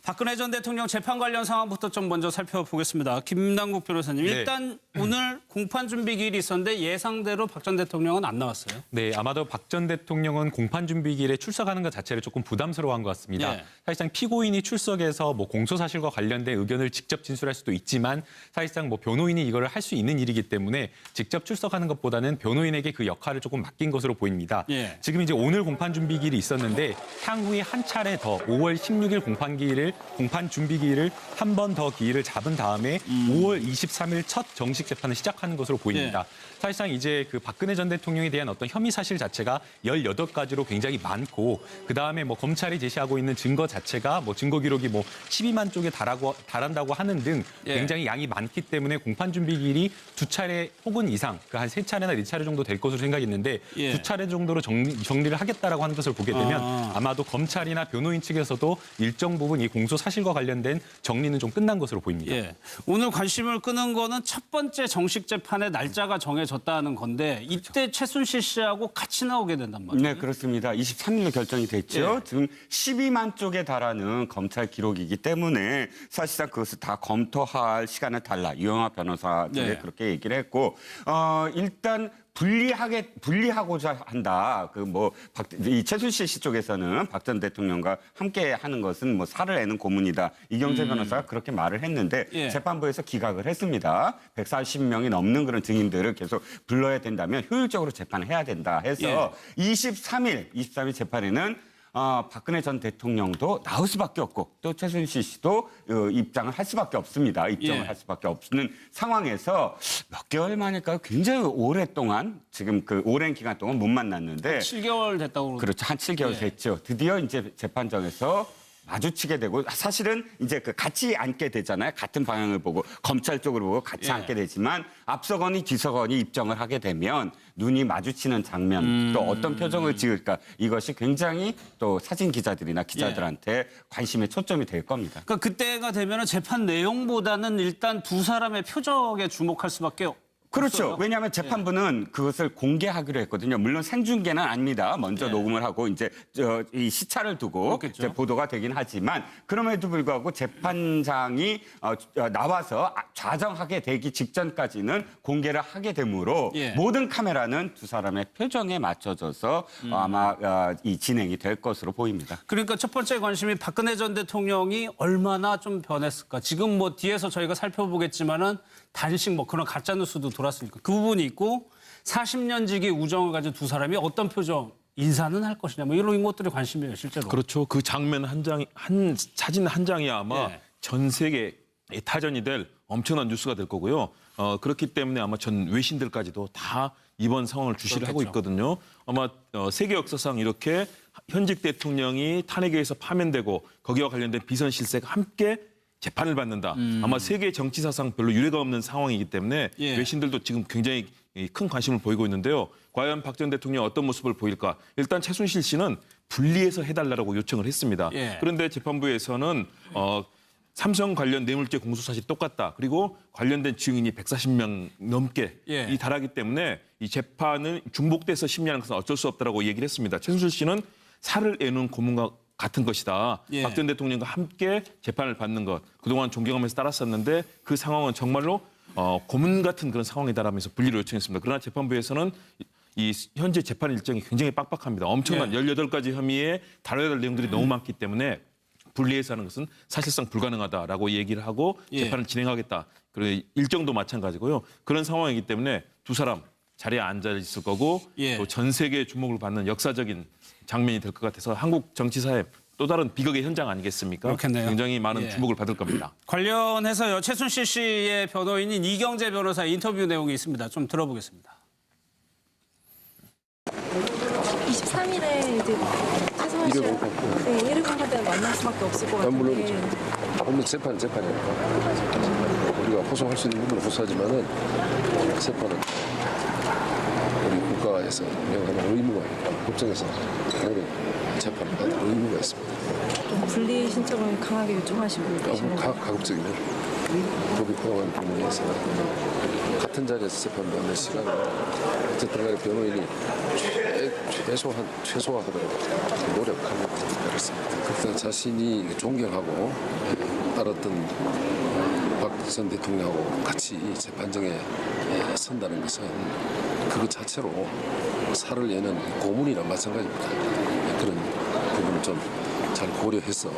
박근혜 전 대통령 재판 관련 상황부터 좀 먼저 살펴보겠습니다. 김남국 변호사님, 일단 오늘 공판 준비 기일이 있었는데 예상대로 박 전 대통령은 안 나왔어요. 네, 아마도 박 전 대통령은 공판 준비 기일에 출석하는 것 자체를 조금 부담스러워한 것 같습니다. 네. 사실상 피고인이 출석해서 뭐 공소 사실과 관련된 의견을 직접 진술할 수도 있지만 사실상 뭐 변호인이 이거를 할 수 있는 일이기 때문에 직접 출석하는 것보다는 변호인에게 그 역할을 조금 맡긴 것으로 보입니다. 예. 지금 이제 오늘 공판 준비 기일이 있었는데 향후에 한 차례 더 5월 16일 공판 준비 기일을 한 번 더 기일을 잡은 다음에 5월 23일 첫 정식 재판을 시작하는 것으로 보입니다. 사실상 이제 그 박근혜 전 대통령에 대한 어떤 혐의 사실 자체가 18가지로 굉장히 많고 그다음에 뭐 검찰이 제시하고 있는 증거 자체가 뭐 증거 기록이 뭐 12만 쪽에 달한다고 하는 등 굉장히 양이 많기 때문에 공판 준비 기일이 2차례 혹은 이상 그 한 3차례나 4차례 정도 될 것으로 생각했는데 2차례 정도로 정리를 하겠다라고 하는 것을 보게 되면 아마도 검찰이나 변호인 측에서도 일정 부분 이 공소 사실과 관련된 정리는 좀 끝난 것으로 보입니다. 예. 오늘 관심을 끄는 거는 첫 번째 정식 재판의 날짜가 정해졌다는 건데 이때 최순실 씨하고 같이 나오게 된단 말이에요. 네, 그렇습니다. 23일로 결정이 됐죠. 예. 지금 12만 쪽에 달하는 검찰 기록이기 때문에 사실상 그것을 다 검토할 시간을 달라. 유영하 변호사들이 네. 그렇게 얘기를 했고 일단 분리하고자 한다. 이 최순실 씨 쪽에서는 박 전 대통령과 함께 하는 것은 뭐 살을 내는 고문이다. 이경재 변호사가 그렇게 말을 했는데 재판부에서 기각을 했습니다. 140명이 넘는 그런 증인들을 계속 불러야 된다면 효율적으로 재판을 해야 된다 해서 23일 재판에는 박근혜 전 대통령도 나올 수밖에 없고 또 최순실 씨도 입장을 할 수밖에 없습니다. 입장을 할 수밖에 없는 상황에서 몇 개월 만일까요? 굉장히 오랫동안 지금 그 오랜 기간 동안 못 만났는데 7개월 됐다고 그렇죠. 한 7개월 됐죠. 드디어 이제 재판정에서 마주치게 되고 사실은 이제 같이 앉게 되잖아요. 같은 방향을 보고 검찰 쪽을 보고 같이 앉게 되지만 앞서거니 뒤서거니 입정을 하게 되면 눈이 마주치는 장면 또 어떤 표정을 지을까 이것이 굉장히 또 사진 기자들이나 기자들한테 관심의 초점이 될 겁니다. 그러니까 그때가 되면 재판 내용보다는 일단 두 사람의 표정에 주목할 수밖에 없어요. 그렇죠. 왜냐하면 재판부는 그것을 공개하기로 했거든요. 물론 생중계는 아닙니다. 먼저 녹음을 하고 이제 이 시차를 두고 이제 보도가 되긴 하지만 그럼에도 불구하고 재판장이 나와서 좌정하게 되기 직전까지는 공개를 하게 되므로 모든 카메라는 두 사람의 표정에 맞춰져서 아마 이 진행이 될 것으로 보입니다. 그러니까 첫 번째 관심이 박근혜 전 대통령이 얼마나 좀 변했을까. 지금 뭐 뒤에서 저희가 살펴보겠지만은 단식 뭐 그런 가짜 뉴스도 돌았으니까 그 부분이 있고 40년 지기 우정을 가진 두 사람이 어떤 표정 인사는 할 것이냐 뭐 이런 것들이 관심이에요 실제로. 그렇죠. 그 장면 사진 한 장이 아마 전 세계 타전이 될 엄청난 뉴스가 될 거고요. 그렇기 때문에 아마 전 외신들까지도 다 이번 상황을 주시를 하고 있거든요. 아마 세계 역사상 이렇게 현직 대통령이 탄핵에 의해서 파면되고 거기와 관련된 비선 실세가 함께 재판을 받는다. 아마 세계 정치사상 별로 유례가 없는 상황이기 때문에 외신들도 지금 굉장히 큰 관심을 보이고 있는데요. 과연 박 전 대통령이 어떤 모습을 보일까? 일단 최순실 씨는 분리해서 해달라고 요청을 했습니다. 그런데 재판부에서는 삼성 관련 뇌물죄 공소사실이 똑같다. 그리고 관련된 증인이 140명 넘게 이 달하기 때문에 이 재판을 중복돼서 심리하는 것은 어쩔 수 없다라고 얘기를 했습니다. 최순실 씨는 살을 내는 고문과 같은 것이다. 박 전 대통령과 함께 재판을 받는 것. 그동안 존경하면서 따랐었는데 그 상황은 정말로 고문 같은 그런 상황이다라면서 분리를 요청했습니다. 그러나 재판부에서는 이 현재 재판 일정이 굉장히 빡빡합니다. 엄청난 18가지 혐의에 다뤄야 될 내용들이 너무 많기 때문에 분리해서 하는 것은 사실상 불가능하다라고 얘기를 하고 재판을 진행하겠다. 그리고 일정도 마찬가지고요. 그런 상황이기 때문에 두 사람 자리에 앉아 있을 거고 또 전 세계의 주목을 받는 역사적인 장면이 될 것 같아서 한국 정치사의 또 다른 비극의 현장 아니겠습니까? 그렇겠네요. 굉장히 많은 주목을 받을 겁니다. 관련해서요. 최순실 씨의 변호인인 이경재 변호사의 인터뷰 내용이 있습니다. 좀 들어보겠습니다. 23일에 이제 최소한 씨 일을 공부할 때 만날 수밖에 없을 것 같은데. 물론 재판이니까 우리가 호소할 수 있는 부분은 호소하지만은 재판은 우리 국가에서 명하는 의무가 있고 법정에서 당연히 재판을 받을 의무가 있습니다. 좀 분리 신청을 강하게 요청하시고 계시는 거예요? 가급적이면 법이 포함한 부분에서 같은 자리에서 재판받는 시간은 어쨌든 간에 변호인이 최소화하도록 노력하는 그렇습니다. 그때 자신이 존경하고 따랐던 박 전 대통령하고 같이 재판정에 선다는 것은 그것 자체로 살을 내는 고문이나 마찬가지입니다. 그런 부분을 좀 잘 고려해서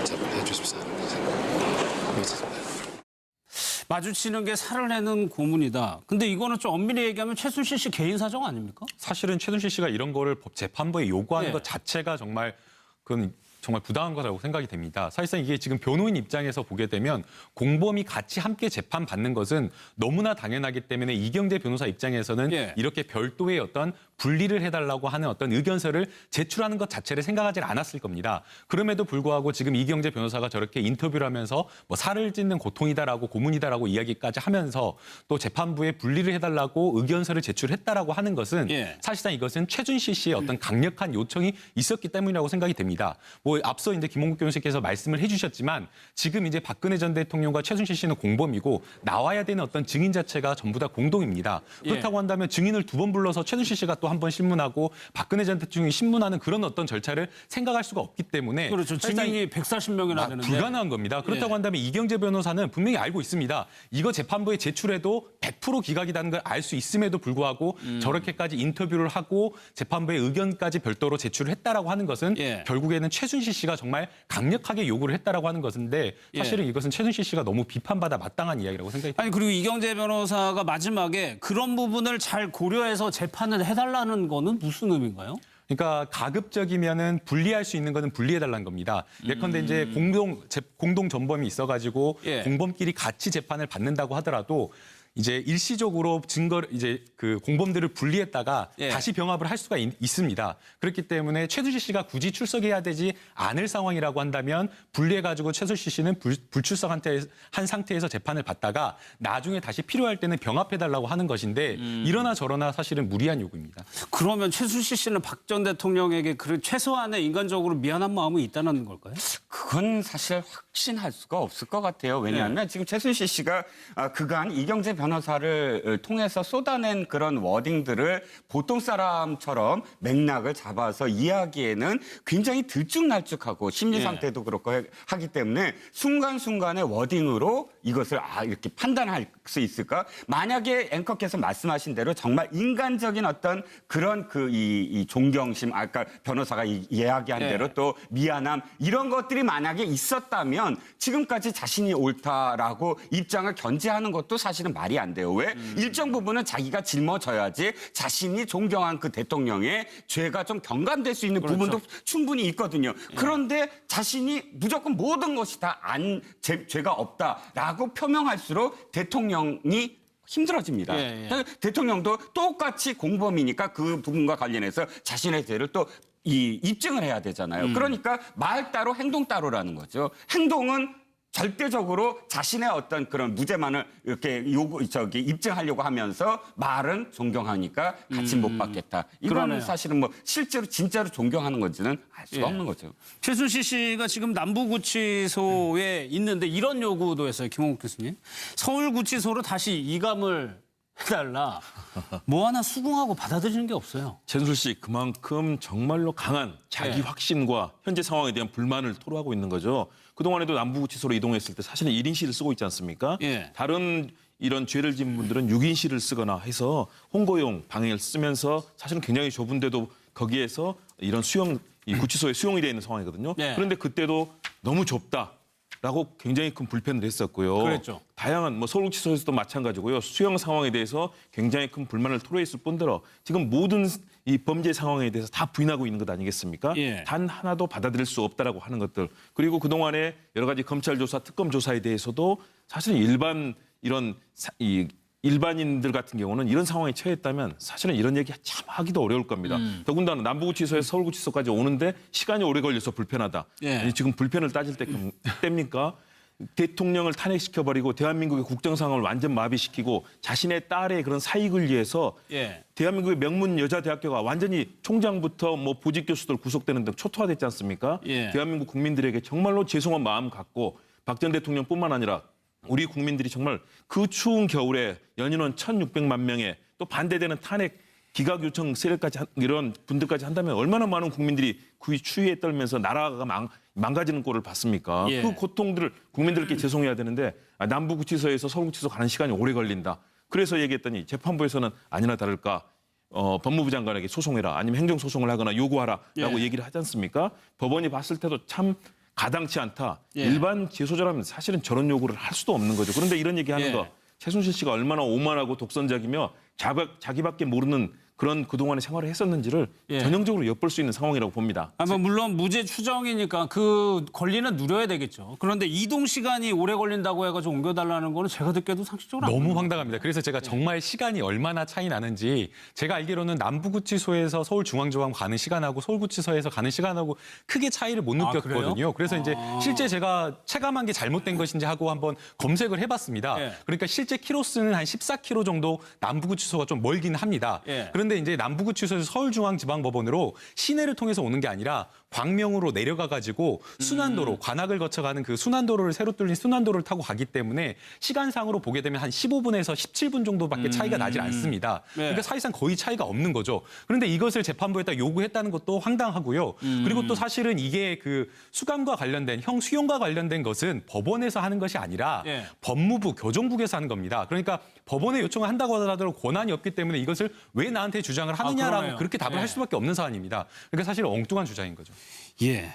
재판해 주십사 하는 생각입니다. 마주치는 게 살을 내는 고문이다. 근데 이거는 좀 엄밀히 얘기하면 최순실 씨 개인 사정 아닙니까? 사실은 최순실 씨가 이런 거를 재판부에 요구하는 예. 것 자체가 그건 정말 부당한 거라고 생각이 됩니다. 사실상 이게 지금 변호인 입장에서 보게 되면 공범이 같이 함께 재판받는 것은 너무나 당연하기 때문에 이경재 변호사 입장에서는 예. 이렇게 별도의 어떤 분리를 해달라고 하는 어떤 의견서를 제출하는 것 자체를 생각하지 않았을 겁니다. 그럼에도 불구하고 지금 이경재 변호사가 저렇게 인터뷰를 하면서 뭐 살을 찢는 고통이다라고 고문이다라고 이야기까지 하면서 또 재판부에 분리를 해달라고 의견서를 제출했다라고 하는 것은 예. 사실상 이것은 최순실 씨의 어떤 강력한 요청이 있었기 때문이라고 생각이 됩니다. 뭐 앞서 이제 김홍국 변호사께서 말씀을 해주셨지만 지금 이제 박근혜 전 대통령과 최순실 씨는 공범이고 나와야 되는 어떤 증인 자체가 전부 다 공동입니다. 그렇다고 한다면 증인을 2번 불러서 최순실 씨가 또 한 번 신문하고 박근혜 전 대통령이 신문하는 그런 어떤 절차를 생각할 수가 없기 때문에 그렇죠. 증인이 140명이나 되는데. 불가능한 겁니다. 그렇다고 예. 한다면 이경재 변호사는 분명히 알고 있습니다. 이거 재판부에 제출해도 100% 기각이라는 걸 알 수 있음에도 불구하고 저렇게까지 인터뷰를 하고 재판부의 의견까지 별도로 제출을 했다라고 하는 것은 예. 결국에는 최순실 씨가 정말 강력하게 요구를 했다라고 하는 것인데 사실은 이것은 최순실 씨가 너무 비판받아 마땅한 이야기라고 생각이 듭니다. 아니 그리고 이경재 변호사가 마지막에 그런 부분을 잘 고려해서 재판을 해달라는 거는 무슨 의미인가요? 그러니까 가급적이면은 분리할 수 있는 거는 분리해달라는 겁니다. 예컨대 이제 공동 전범이 있어가지고 예. 공범끼리 같이 재판을 받는다고 하더라도 이제 일시적으로 증거를 이제 그 공범들을 분리했다가 예. 다시 병합을 할 수가 있습니다. 그렇기 때문에 최순실 씨가 굳이 출석해야 되지 않을 상황이라고 한다면 분리해가지고 최순실 씨는 불출석한 상태에서 재판을 받다가 나중에 다시 필요할 때는 병합해달라고 하는 것인데 이러나 저러나 사실은 무리한 요구입니다. 그러면 최순실 씨는 박 전 대통령에게 그 최소한의 인간적으로 미안한 마음이 있다는 걸까요? 그건 사실 확신할 수가 없을 것 같아요. 왜냐하면 지금 최순실 씨가 그간 이경재 변호사를 통해서 쏟아낸 그런 워딩들을 보통 사람처럼 맥락을 잡아서 이야기에는 굉장히 들쭉날쭉하고 심리 상태도 그렇고 하기 때문에 순간순간의 워딩으로 이것을 이렇게 판단할 수 있을까? 만약에 앵커께서 말씀하신 대로 정말 인간적인 어떤 그런 이 존경심, 아까 변호사가 이야기한 대로 또 미안함 이런 것들이 만약에 있었다면 지금까지 자신이 옳다라고 입장을 견지하는 것도 사실은 말이 안 돼요. 왜? 일정 부분은 자기가 짊어져야지 자신이 존경한 그 대통령의 죄가 좀 경감될 수 있는 부분도 충분히 있거든요. 그런데 자신이 무조건 모든 것이 다 죄가 없다라고 표명할수록 대통령이 힘들어집니다. 대통령도 똑같이 공범이니까 그 부분과 관련해서 자신의 죄를 또 입증을 해야 되잖아요. 그러니까 말 따로 행동 따로라는 거죠. 행동은 절대적으로 자신의 어떤 그런 무죄만을 이렇게 입증하려고 하면서 말은 존경하니까 같이 못 받겠다. 이거는 그러네요. 사실은 뭐 실제로 진짜로 존경하는 건지는 알 수가 없는 거죠. 최순실 씨가 지금 남부구치소에 있는데 이런 요구도 했어요. 김홍국 교수님. 서울구치소로 다시 이감을 해달라. 뭐 하나 수긍하고 받아들이는 게 없어요. 최순실 씨 그만큼 정말로 강한 자기 네. 확신과 현재 상황에 대한 불만을 토로하고 있는 거죠. 그동안에도 남부구치소로 이동했을 때 사실은 1인실을 쓰고 있지 않습니까? 예. 다른 이런 죄를 지은 분들은 6인실을 쓰거나 해서 홍보용 방을 쓰면서 사실은 굉장히 좁은데도 거기에서 이런 이 구치소에 수용이 되어 있는 상황이거든요. 예. 그런데 그때도 너무 좁다라고 굉장히 큰 불편을 했었고요. 그랬죠. 다양한 서울구치소에서도 마찬가지고요. 수용 상황에 대해서 굉장히 큰 불만을 토로했을 뿐더러 지금 모든 이 범죄 상황에 대해서 다 부인하고 있는 것 아니겠습니까? 예. 단 하나도 받아들일 수 없다라고 하는 것들. 그리고 그동안에 여러 가지 검찰 조사, 특검 조사에 대해서도 사실은 일반인들 같은 경우는 이런 상황에 처했다면 사실은 이런 얘기 참 하기도 어려울 겁니다. 더군다나 남부구치소에서 서울구치소까지 오는데 시간이 오래 걸려서 불편하다. 예. 아니, 지금 불편을 따질 때입니까? 대통령을 탄핵시켜버리고 대한민국의 국정 상황을 완전 마비시키고 자신의 딸의 그런 사익을 위해서 예. 대한민국의 명문 여자대학교가 완전히 총장부터 뭐 보직 교수들 구속되는 등 초토화됐지 않습니까? 예. 대한민국 국민들에게 정말로 죄송한 마음 갖고 박 전 대통령뿐만 아니라 우리 국민들이 정말 그 추운 겨울에 연인원 1,600만 명의 또 반대되는 탄핵 기각 요청 세력까지 이런 분들까지 한다면 얼마나 많은 국민들이 그 추위에 떨면서 나라가 망가지는 꼴을 봤습니까? 예. 그 고통들을 국민들께 죄송해야 되는데 남부구치소에서 서울구치소 가는 시간이 오래 걸린다. 그래서 얘기했더니 재판부에서는 아니나 다를까 법무부 장관에게 소송해라 아니면 행정소송을 하거나 요구하라라고 예. 얘기를 하지 않습니까? 법원이 봤을 때도 참 가당치 않다. 예. 일반 재소자라면 사실은 저런 요구를 할 수도 없는 거죠. 그런데 이런 얘기하는 예. 거 최순실 씨가 얼마나 오만하고 독선적이며 자기밖에 모르는 그런 그동안의 생활을 했었는지를 예. 전형적으로 엿볼 수 있는 상황이라고 봅니다. 뭐 물론 무죄 추정이니까 그 권리는 누려야 되겠죠. 그런데 이동 시간이 오래 걸린다고 해가지고 옮겨달라는 거는 제가 듣기에도 상식적으로 안 너무 보여요. 황당합니다. 그래서 제가 정말 시간이 얼마나 차이 나는지 제가 알기로는 남부구치소에서 서울중앙지검 가는 시간하고 서울구치소에서 가는 시간하고 크게 차이를 못 느꼈거든요. 그래서 이제 실제 제가 체감한 게 잘못된 것인지 하고 한번 검색을 해봤습니다. 예. 그러니까 실제 키로수는 한 14km 정도 남부구치소가 좀 멀긴 합니다. 예. 그런데 이제 남부구치소에서 서울중앙지방법원으로 시내를 통해서 오는 게 아니라 광명으로 내려가가지고 순환도로 관악을 거쳐가는 그 순환도로를 새로 뚫린 순환도로를 타고 가기 때문에 시간상으로 보게 되면 한 15분에서 17분 정도밖에 차이가 나질 않습니다. 네. 그러니까 사실상 거의 차이가 없는 거죠. 그런데 이것을 재판부에다 요구했다는 것도 황당하고요. 그리고 또 사실은 이게 그 수감과 관련된 형수용과 관련된 것은 법원에서 하는 것이 아니라 예. 법무부, 교정국에서 하는 겁니다. 그러니까 법원에 요청을 한다고 하더라도 권한이 없기 때문에 이것을 왜 나한테 주장을 하느냐라고 그러네요. 그렇게 답을 예. 할 수밖에 없는 사안입니다. 그러니까 사실 엉뚱한 주장인 거죠. 예.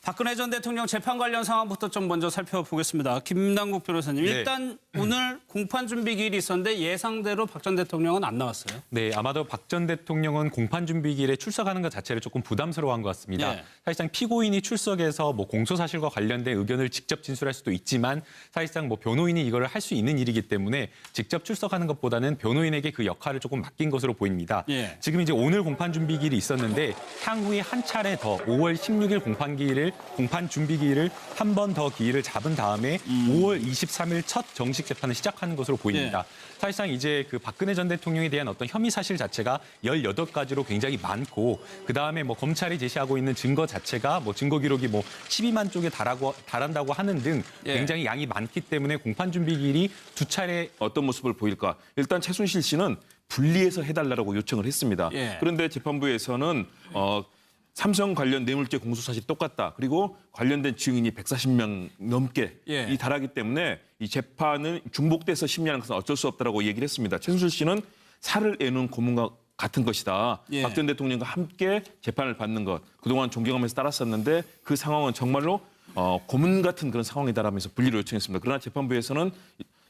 박근혜 전 대통령 재판 관련 상황부터 좀 먼저 살펴보겠습니다. 김남국 변호사님. 네. 일단 오늘 공판 준비 기일이 있었는데 예상대로 박 전 대통령은 안 나왔어요. 네, 아마도 박 전 대통령은 공판준비기일에 출석하는 것 자체를 조금 부담스러워한 것 같습니다. 예. 사실상 피고인이 출석해서 뭐 공소사실과 관련된 의견을 직접 진술할 수도 있지만 사실상 뭐 변호인이 이걸 할 수 있는 일이기 때문에 직접 출석하는 것보다는 변호인에게 그 역할을 조금 맡긴 것으로 보입니다. 예. 지금 이제 오늘 공판준비기일이 있었는데 향후에 한 차례 더 5월 16일 공판준비기일을 한 번 더 기일을 잡은 다음에 5월 23일 첫 정식 재판을 시작하는 것으로 보입니다. 사실상 이제 그 박근혜 전 대통령에 대한 어떤 혐의 사실 자체가 18가지로 굉장히 많고 그다음에 뭐 검찰이 제시하고 있는 증거 자체가 뭐 증거 기록이 뭐 12만 쪽에 달한다고 하는 등 예. 굉장히 양이 많기 때문에 공판 준비 기일이 두 차례 어떤 모습을 보일까? 일단 최순실 씨는 분리해서 해달라고 요청을 했습니다. 예. 그런데 재판부에서는 삼성 관련 뇌물죄 공소 사실이 똑같다. 그리고 관련된 증인이 140명 넘게 예. 달하기 때문에 이 재판은 중복돼서 심리하는 것은 어쩔 수 없다라고 얘기를 했습니다. 최순실 씨는 살을 애는 고문과 같은 것이다. 예. 박 전 대통령과 함께 재판을 받는 것. 그동안 존경하면서 따랐었는데 그 상황은 정말로 고문 같은 그런 상황이다라면서 분리를 요청했습니다. 그러나 재판부에서는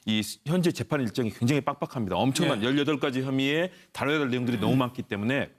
이 현재 재판 일정이 굉장히 빡빡합니다. 엄청난 예. 18가지 혐의에 다뤄야 될 내용들이 너무 많기 때문에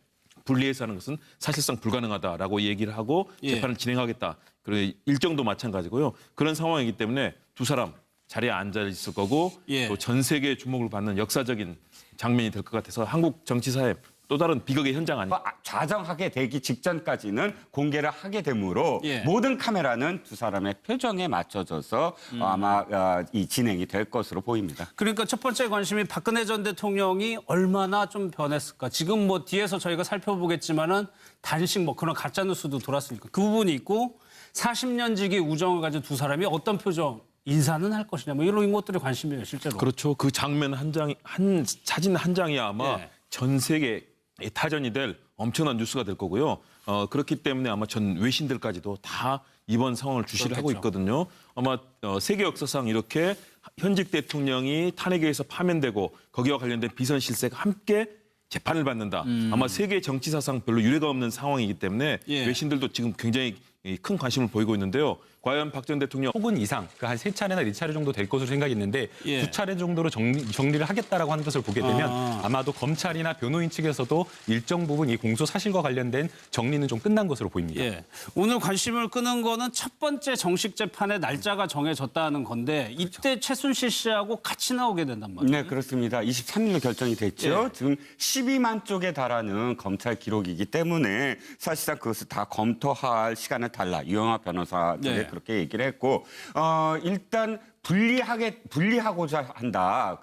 분리해서 하는 것은 사실상 불가능하다라고 얘기를 하고 예. 재판을 진행하겠다. 그리고 일정도 마찬가지고요. 그런 상황이기 때문에 두 사람 자리에 앉아 있을 거고 예. 또 전 세계의 주목을 받는 역사적인 장면이 될 것 같아서 한국 정치사의 또 다른 비극의 현장 아닙니까? 좌정하게 되기 직전까지는 공개를 하게 되므로 예. 모든 카메라는 두 사람의 표정에 맞춰져서 아마 이 진행이 될 것으로 보입니다. 그러니까 첫 번째 관심이 박근혜 전 대통령이 얼마나 좀 변했을까. 지금 뭐 뒤에서 저희가 살펴보겠지만은 단식 뭐 그런 가짜 뉴스도 돌았으니까 그 부분이 있고 40년 지기 우정을 가진 두 사람이 어떤 표정 인사는 할 것이냐 뭐 이런 것들이 관심이에요 실제로. 그렇죠. 그 장면 한 사진 한 장이 아마 예. 전 세계 타전이 될 엄청난 뉴스가 될 거고요. 그렇기 때문에 아마 전 외신들까지도 다 이번 상황을 주시를 하고 그렇겠죠. 있거든요. 아마 세계 역사상 이렇게 현직 대통령이 탄핵에 의해서 파면되고 거기와 관련된 비선 실세가 함께 재판을 받는다. 아마 세계 정치사상 별로 유례가 없는 상황이기 때문에 예. 외신들도 지금 굉장히 큰 관심을 보이고 있는데요. 과연 박 전 대통령 혹은 이상 그 한 3차례나 4차례 정도 될 것으로 생각했는데 예. 2차례 정도로 정리를 하겠다라고 하는 것을 보게 되면 아마도 검찰이나 변호인 측에서도 일정 부분 이 공소 사실과 관련된 정리는 좀 끝난 것으로 보입니다. 예. 오늘 관심을 끄는 거는 첫 번째 정식 재판의 날짜가 정해졌다는 건데 이때 최순실 씨하고 같이 나오게 된단 말이에요. 네, 그렇습니다. 23일로 결정이 됐죠. 예. 지금 12만 쪽에 달하는 검찰 기록이기 때문에 사실상 그것을 다 검토할 시간을 달라. 유영하 변호사 쪽에 네. 그렇게 얘기를 했고 일단 분리하고자 한다.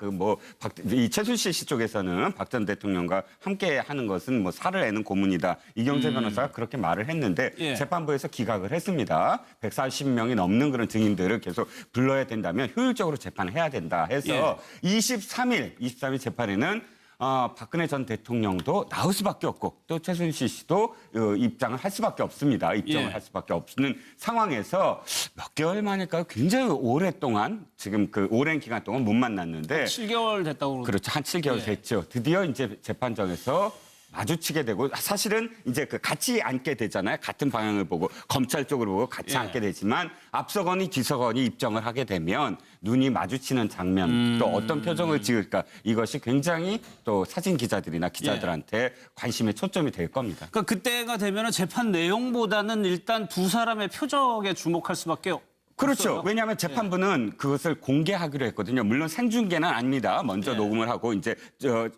이 최순실 씨 쪽에서는 박 전 대통령과 함께 하는 것은 뭐 살을 애는 고문이다. 이경재 변호사가 그렇게 말을 했는데 예. 재판부에서 기각을 했습니다. 140명이 넘는 그런 증인들을 계속 불러야 된다면 효율적으로 재판을 해야 된다 해서 예. 23일 재판에는 박근혜 전 대통령도 나올 수밖에 없고 또 최순실 씨도 입장을 할 수밖에 없습니다. 입장을 예. 할 수밖에 없는 상황에서 몇 개월 만일까요? 굉장히 오랫동안 지금 그 오랜 기간 동안 못 만났는데 7개월 됐다고 그렇죠. 한 7개월 예. 됐죠. 드디어 이제 재판정에서 마주치게 되고 사실은 이제 그 같이 앉게 되잖아요. 같은 방향을 보고 검찰 쪽으로 보고 같이 예. 앉게 되지만 앞서거니 뒤서거니 입정을 하게 되면 눈이 마주치는 장면 또 어떤 표정을 지을까 이것이 굉장히 또 사진 기자들이나 기자들한테 관심의 초점이 될 겁니다. 그러니까 그때가 되면 재판 내용보다는 일단 두 사람의 표정에 주목할 수밖에 그렇죠. 없어요. 왜냐하면 재판부는 그것을 공개하기로 했거든요. 물론 생중계는 아닙니다. 먼저 예. 녹음을 하고 이제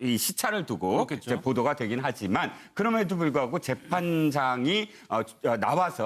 이 시차를 두고 그렇겠죠. 이제 보도가 되긴 하지만 그럼에도 불구하고 재판장이 나와서